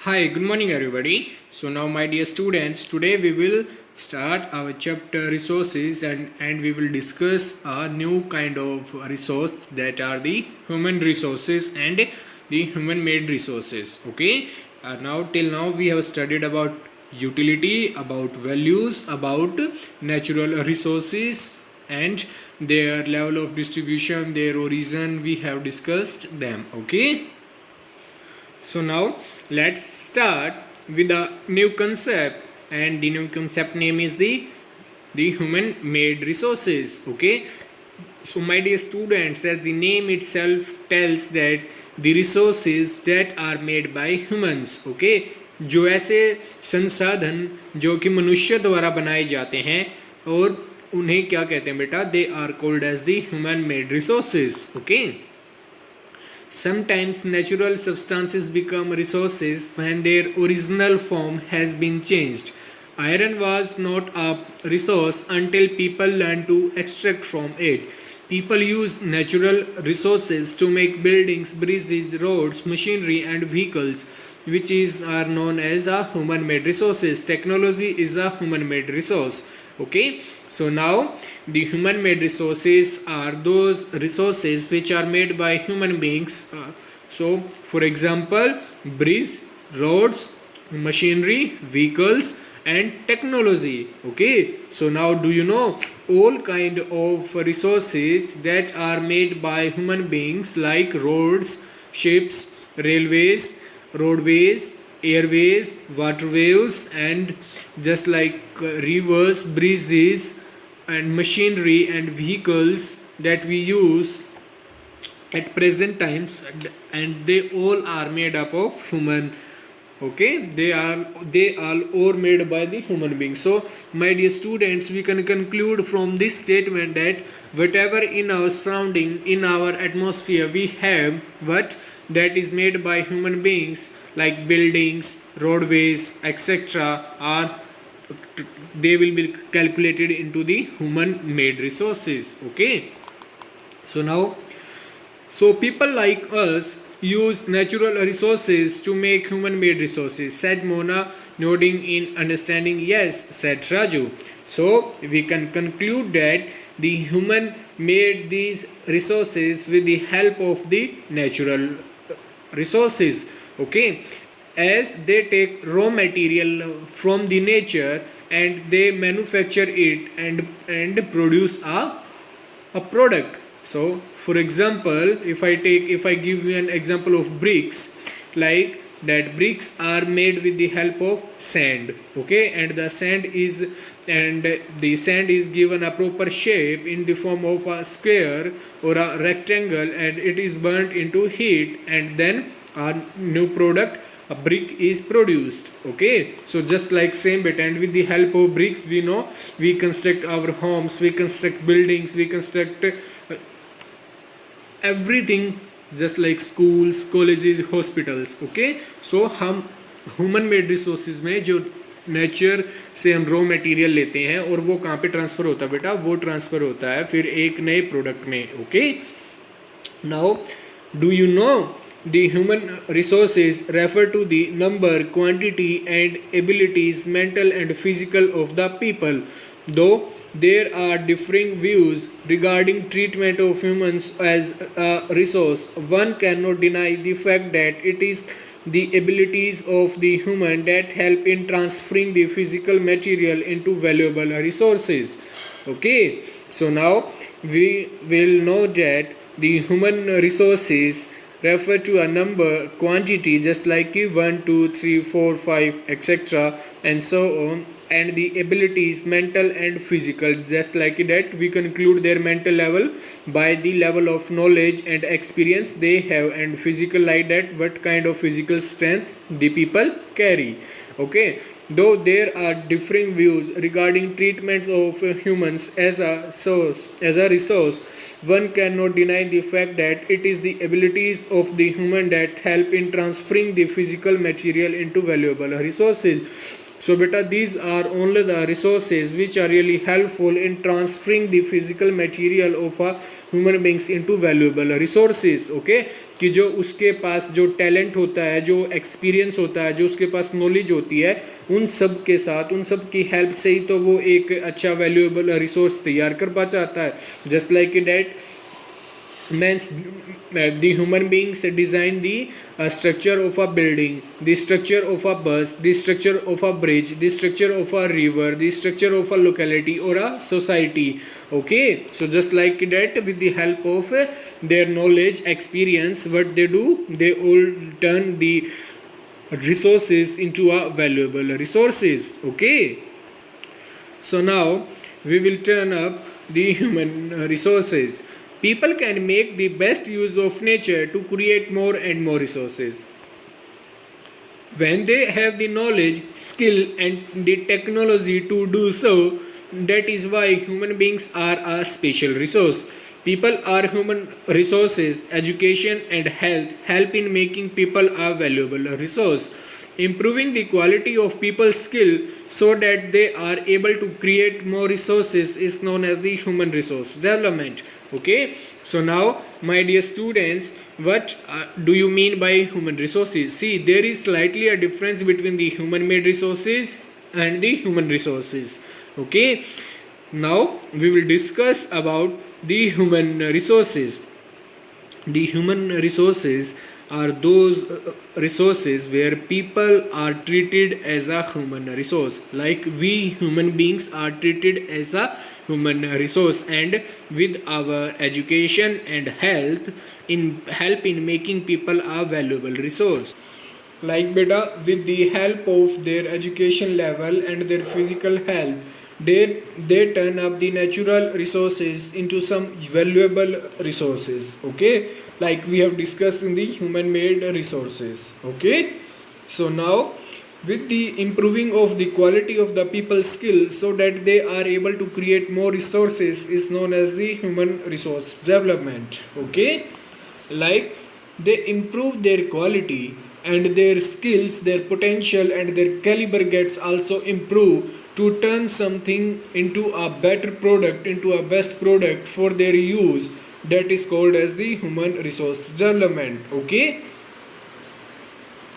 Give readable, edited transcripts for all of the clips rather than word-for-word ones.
Hi, good morning everybody. So now my dear students, today we will start our chapter resources and we will discuss a new kind of resource that are the human resources and the human made resources. Okay. Now till now we have studied about utility, about values, about natural resources and their level of distribution, their origin. We have discussed them. Okay. So now let's start with a new concept, and the new concept name is the human made resources. Okay, so my dear students, as the name itself tells that the resources that are made by humans. Okay, जो ऐसे संसाधन जो कि मनुष्य द्वारा बनाए जाते हैं और उन्हें क्या कहते हैं बेटा, they are called as the human made resources. Okay, sometimes natural substances become resources when their original form has been changed. Iron was not a resource until people learned to extract from it. People use natural resources to make buildings, bridges, roads, machinery, and vehicles, which are known as a human-made resources. Technology is a human-made resource. Okay, so now the human made resources are those resources which are made by human beings. So for example, bridge, roads, machinery, vehicles and technology. Okay, so now do you know all kind of resources that are made by human beings, like roads, ships, railways, roadways, airways, waterways, and just like rivers, bridges, and machinery and vehicles that we use at present times, and they all are made up of human. Okay, they are all made by the human being. So my dear students, we can conclude from this statement that whatever in our surrounding, in our atmosphere we have, what that is made by human beings, like buildings, roadways, etc., are they will be calculated into the human made resources. Okay, so now, so people like us use natural resources to make human made resources, said Mona, nodding in understanding. Yes, said Raju. So we can conclude that the human made these resources with the help of the natural resources. Okay, as they take raw material from the nature and they manufacture it and produce a product. So for example, if I give you an example of bricks, like that bricks are made with the help of sand. Okay, and the sand is given a proper shape in the form of a square or a rectangle, and it is burnt into heat, and then a new product, a brick, is produced. Okay, so just like same bit, and with the help of bricks we know we construct our homes, we construct buildings, we construct everything, just like schools, colleges, hospitals. Okay, so हम human made resources में जो nature से हम raw material लेते हैं और वो कहाँ पे ट्रांसफ़र होता है बेटा, वो ट्रांसफ़र होता है फिर एक नए प्रोडक्ट में. Okay, now do you know the human resources refer to the number, quantity and abilities, mental and physical, of the people. Though there are differing views regarding treatment of humans as a resource, one cannot deny the fact that it is the abilities of the human that help in transferring the physical material into valuable resources. Okay, so now we will know that the human resources refer to a number, quantity, just like 1, 2, 3, 4, 5, etc., and so on, and the abilities, mental and physical, just like that we conclude their mental level by the level of knowledge and experience they have, and physical, like that what kind of physical strength the people carry. Okay, though there are differing views regarding treatment of humans as a resource, one cannot deny the fact that it is the abilities of the human that help in transferring the physical material into valuable resources. So beta, these are only the resources which are really helpful in transferring the physical material of a human beings into valuable resources. Okay, कि जो उसके पास जो talent होता है, जो experience होता है, जो उसके पास नॉलेज होती है, उन सब के साथ, उन सब की हेल्प से ही तो वो एक अच्छा वैल्यूएबल रिसोर्स तैयार कर पाता है. Just like that means the human beings design the structure of a building, the structure of a bus, the structure of a bridge, the structure of a river, the structure of a locality or a society. Okay, so just like that, with the help of their knowledge, experience, what they do, they all turn the resources into a valuable resources. Okay, so now we will turn up the human resources. People can make the best use of nature to create more and more resources. When they have the knowledge, skill, and the technology to do so, that is why human beings are a special resource. People are human resources. Education and health help in making people a valuable resource. Improving the quality of people's skill so that they are able to create more resources is known as the human resource development. Okay, so now my dear students, what do you mean by human resources? See, there is slightly a difference between the human made resources and the human resources. Okay, now we will discuss about the human resources. The human resources are those resources where people are treated as a human resource, like we human beings are treated as a human resource, and with our education and health in help in making people a valuable resource. Like beta, with the help of their education level and their physical health, they turn up the natural resources into some valuable resources. Okay, like we have discussed in the human made resources. Okay, so now with the improving of the quality of the people's skill so that they are able to create more resources is known as the human resource development. Okay, like they improve their quality and their skills, their potential and their caliber gets also improve to turn something into a better product, into a best product for their use. That is called as the human resource development. Okay,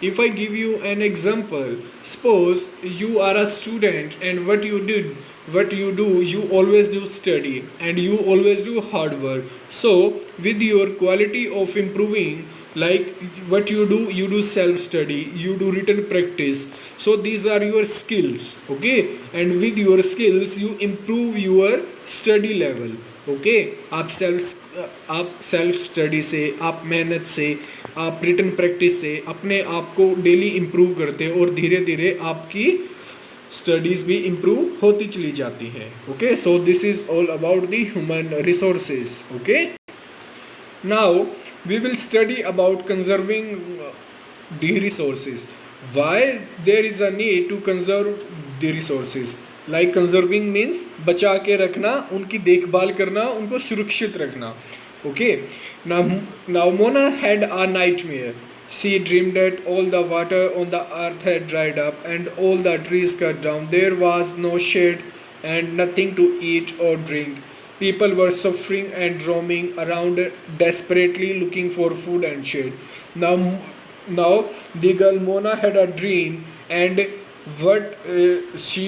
if I give you an example, suppose you are a student and what you do, you always do study and you always do hard work. So with your quality of improving, like what you do self study, you do written practice. So these are your skills. Okay, and with your skills you improve your study level. Okay, आप self study से, आप मेहनत से, आप written practice से अपने आप को डेली इम्प्रूव करते हैं और धीरे धीरे आपकी स्टडीज़ भी इम्प्रूव होती चली जाती है. Okay, so this is all about the human resources. Okay, now we will study about conserving the resources. Why there is a need to conserve the resources. Like conserving means बचा के रखना, उनकी देखभाल करना, उनको सुरक्षित रखना. Okay, now Mona had a nightmare. She dreamed that all the water on the earth had dried up and all the trees cut down. There was no shade and nothing to eat or drink. People were suffering and roaming around desperately looking for food and shade. Now the girl Mona had a dream, and what she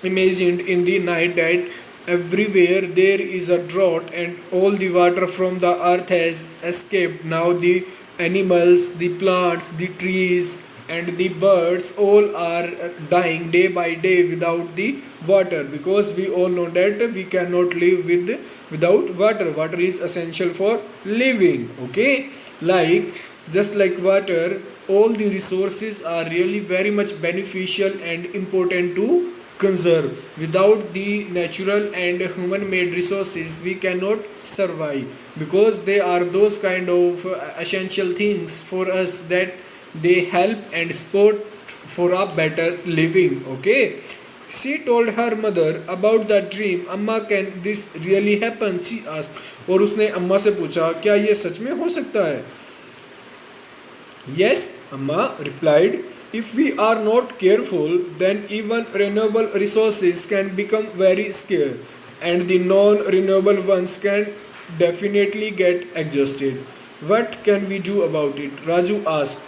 imagined in the night that everywhere there is a drought and all the water from the earth has escaped. Now the animals, the plants, the trees and the birds all are dying day by day without the water, because we all know that we cannot live without water. Water is essential for living. Okay, like just like water, all the resources are really very much beneficial and important to conserve. Without the natural and human made resources we cannot survive, because they are those kind of essential things for us that they help and support for a better living. Okay, she told her mother about the dream. Amma, can this really happen? She asked. और उसने अम्मा से पूछा, क्या ये सच में हो सकता है? Yes, Amma replied. If we are not careful, then even renewable resources can become very scarce, and the non-renewable ones can definitely get exhausted. What can we do about it? Raju asked.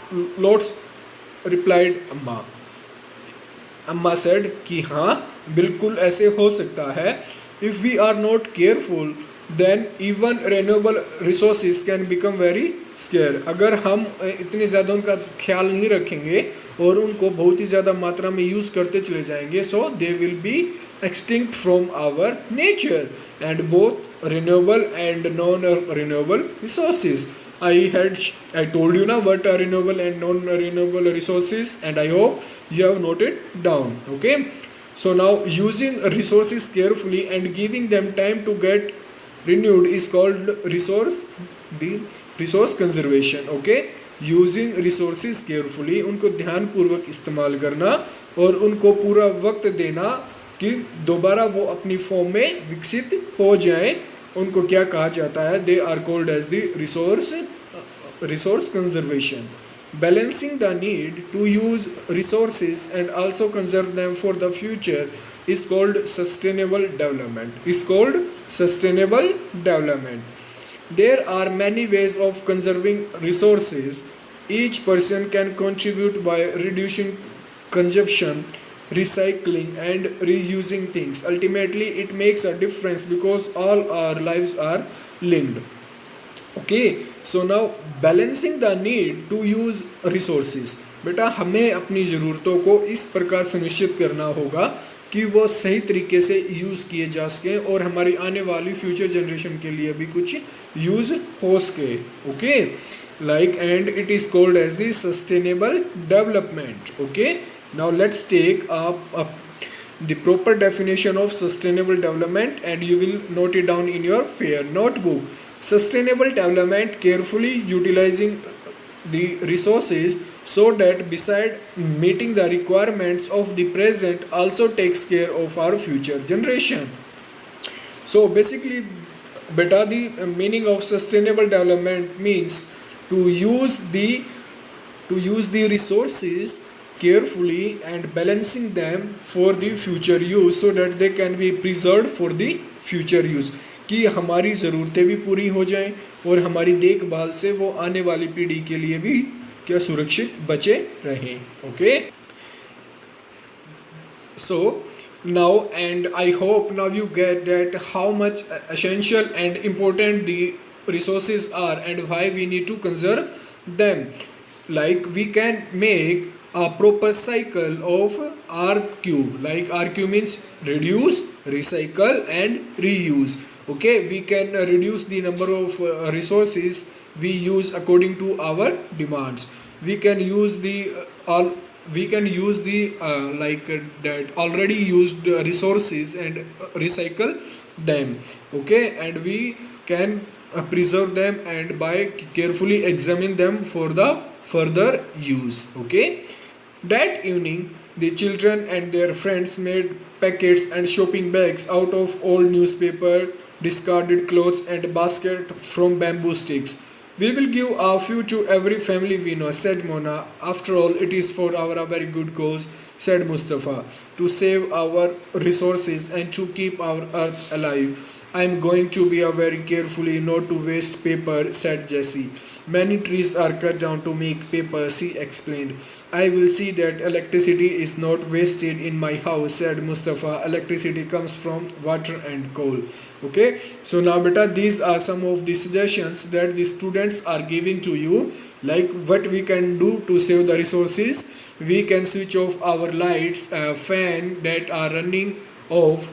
Lots replied Amma. Amma said कि हाँ बिल्कुल ऐसे हो सकता है. If we are not careful then even renewable resources can become very scarce. अगर हम इतनी ज़्यादा उनका ख्याल नहीं रखेंगे और उनको बहुत ही ज़्यादा मात्रा में यूज़ करते चले जाएंगे, so they will be extinct from our nature, and both renewable and non-renewable resources. I told you now what are renewable and non-renewable resources, and I hope you have noted down. Okay, so now using resources carefully and giving them time to get renewed is called resource conservation. Okay, using resources carefully, उनको ध्यानपूर्वक इस्तेमाल करना और उनको पूरा वक्त देना कि दोबारा वो अपनी फॉर्म में विकसित हो जाएं, उनको क्या कहा जाता है? They are called as the resource conservation. Balancing the need to use resources and also conserve them for the future is called sustainable development. There are many ways of conserving resources. Each person can contribute by reducing consumption, recycling and reusing things. Ultimately it makes a difference because all our lives are linked. Okay, so now balancing the need to use resources. बेटा हमें अपनी ज़रूरतों को इस प्रकार सुनिश्चित करना होगा कि वो सही तरीके से यूज़ किए जा सकें और हमारी आने वाली फ्यूचर जनरेशन के लिए भी कुछ यूज़ हो सके. Okay, like and it is called as the sustainable development. Okay, now let's take up the proper definition of sustainable development and you will note it down in your fair notebook. Sustainable development carefully utilizing the resources so that beside meeting the requirements of the present also takes care of our future generation. So basically beta the meaning of sustainable development means to use the resources carefully and balancing them for the future use so that they can be preserved for the future use, कि हमारी ज़रूरतें भी पूरी हो जाएं और हमारी देखभाल से वो आने वाली पीढ़ी के लिए भी क्या सुरक्षित बचे रहें. Okay, so now and I hope now you get that how much essential and important the resources are and why we need to conserve them. Like we can make a proper cycle of R cube. Like R cube means reduce, recycle and reuse. Okay, we can reduce the number of resources we use according to our demands. We can use the that already used resources and recycle them. Okay, and we can preserve them and by carefully examine them for the further use. Okay, that evening the children and their friends made packets and shopping bags out of old newspaper, discarded clothes and basket from bamboo sticks. We will give a few to every family we know, said Mona. After all, it is for our very good cause, said Mustafa, to save our resources and to keep our earth alive. I am going to be very carefully not to waste paper, said Jessie. Many trees are cut down to make paper, she explained. I will see that electricity is not wasted in my house, said Mustafa. Electricity comes from water and coal. Okay, so now beta these are some of the suggestions that the students are giving to you, like what we can do to save the resources. We can switch off our lights, fan that are running off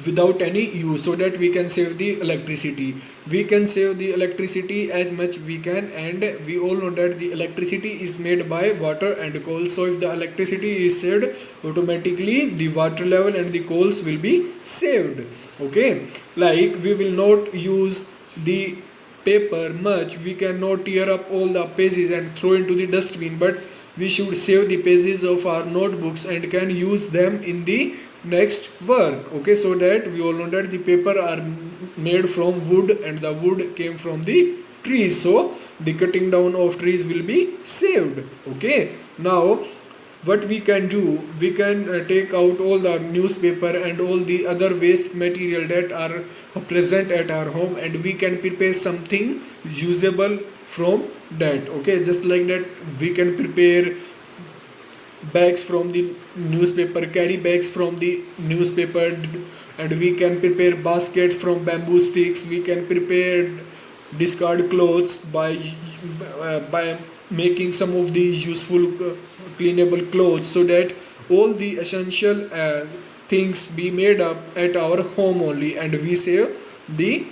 without any use so that we can save the electricity. We can save the electricity as much we can, and we all know that the electricity is made by water and coal. So if the electricity is saved, automatically the water level and the coals will be saved. Okay, like we will not use the paper much. We cannot tear up all the pages and throw into the dustbin, but we should save the pages of our notebooks and can use them in the next work. Okay, so that we all know that the paper are made from wood and the wood came from the trees, so the cutting down of trees will be saved. Okay, now what we can do, we can take out all the newspaper and all the other waste material that are present at our home, and we can prepare something usable from that. Okay, just like that we can prepare bags from the newspaper, carry bags from the newspaper, and we can prepare basket from bamboo sticks. We can prepare discard clothes by making some of these useful cleanable clothes, so that all the essential things be made up at our home only, and we save the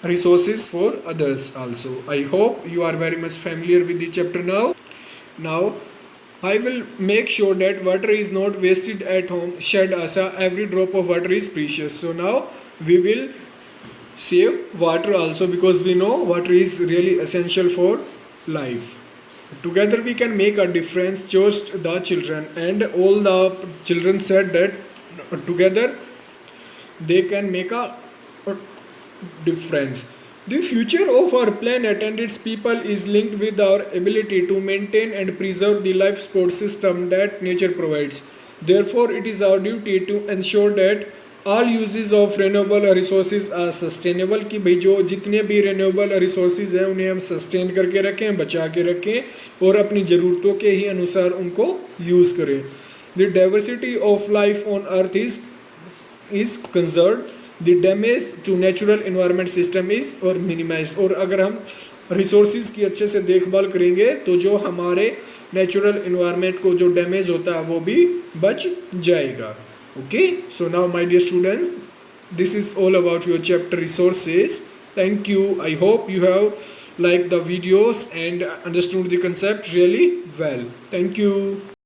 resources for others also. I hope you are very much familiar with the chapter now. Now I will make sure that water is not wasted at home. Shed asa, every drop of water is precious. So now we will save water also, because we know water is really essential for life. Together we can make a difference, just the children, and all the children said that together they can make a difference. The future of our planet and its people is linked with our ability to maintain and preserve the life support system that nature provides. Therefore, it is our duty to ensure that all uses of renewable resources are sustainable, कि भाई जो जितने भी renewable resources हैं उन्हें हम sustain करके रखें, बचा के रखें और अपनी ज़रूरतों के ही अनुसार उनको use करें. The diversity of life on earth is conserved. The damage to natural environment system is or minimized. और अगर हम रिसोर्सिस की अच्छे से देखभाल करेंगे तो जो हमारे नेचुरल इन्वायरमेंट को जो डैमेज होता है वो भी बच जाएगा. Okay, so now my dear students, this is all about your chapter resources. Thank you. I hope you have liked the videos and understood the concept really well. Thank you.